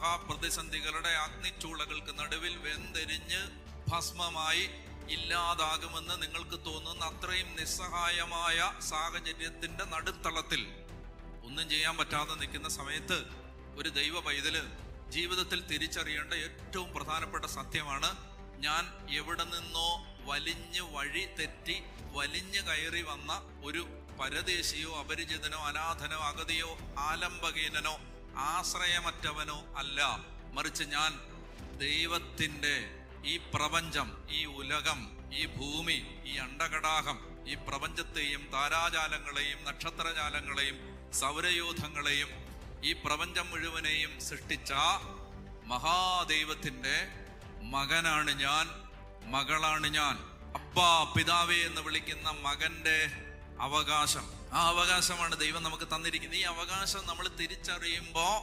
മഹാപ്രതിസന്ധികളുടെ അഗ്നിച്ചൂളകൾക്ക് നടുവിൽ വെന്തെരിഞ്ഞ് ഭസ്മമായി ഇല്ലാതാകുമെന്ന് നിങ്ങൾക്ക് തോന്നുന്ന അത്രയും നിസ്സഹായമായ സാഹചര്യത്തിന്റെ നടുത്തളത്തിൽ ഒന്നും ചെയ്യാൻ പറ്റാതെ നിൽക്കുന്ന സമയത്ത് ഒരു ദൈവ പൈതല് ജീവിതത്തിൽ തിരിച്ചറിയേണ്ട ഏറ്റവും പ്രധാനപ്പെട്ട സത്യമാണ്, ഞാൻ എവിടെ നിന്നോ വലിഞ്ഞ് വഴി തെറ്റി വലിഞ്ഞു കയറി വന്ന ഒരു പരദേശിയോ അപരിചിതനോ അനാഥനോ അഗതിയോ ആലംബഹീനനോ ആശ്രയമറ്റവനോ അല്ല, മറിച്ച് ഞാൻ ദൈവത്തിൻ്റെ ഈ പ്രപഞ്ചം, ഈ ഉലകം, ഈ ഭൂമി, ഈ അണ്ടകടാഹം, ഈ പ്രപഞ്ചത്തെയും താരാജാലങ്ങളെയും നക്ഷത്രജാലങ്ങളെയും സൗരയൂഥങ്ങളെയും ഈ പ്രപഞ്ചം മുഴുവനെയും സൃഷ്ടിച്ച മഹാദൈവത്തിൻ്റെ മകനാണ് ഞാൻ, മകളാണ് ഞാൻ. അപ്പാ പിതാവേ എന്ന് വിളിക്കുന്ന മകന്റെ അവകാശം, ആ അവകാശമാണ് ദൈവം നമുക്ക് തന്നിരിക്കുന്നത്. ഈ അവകാശം നമ്മൾ തിരിച്ചറിയുമ്പോൾ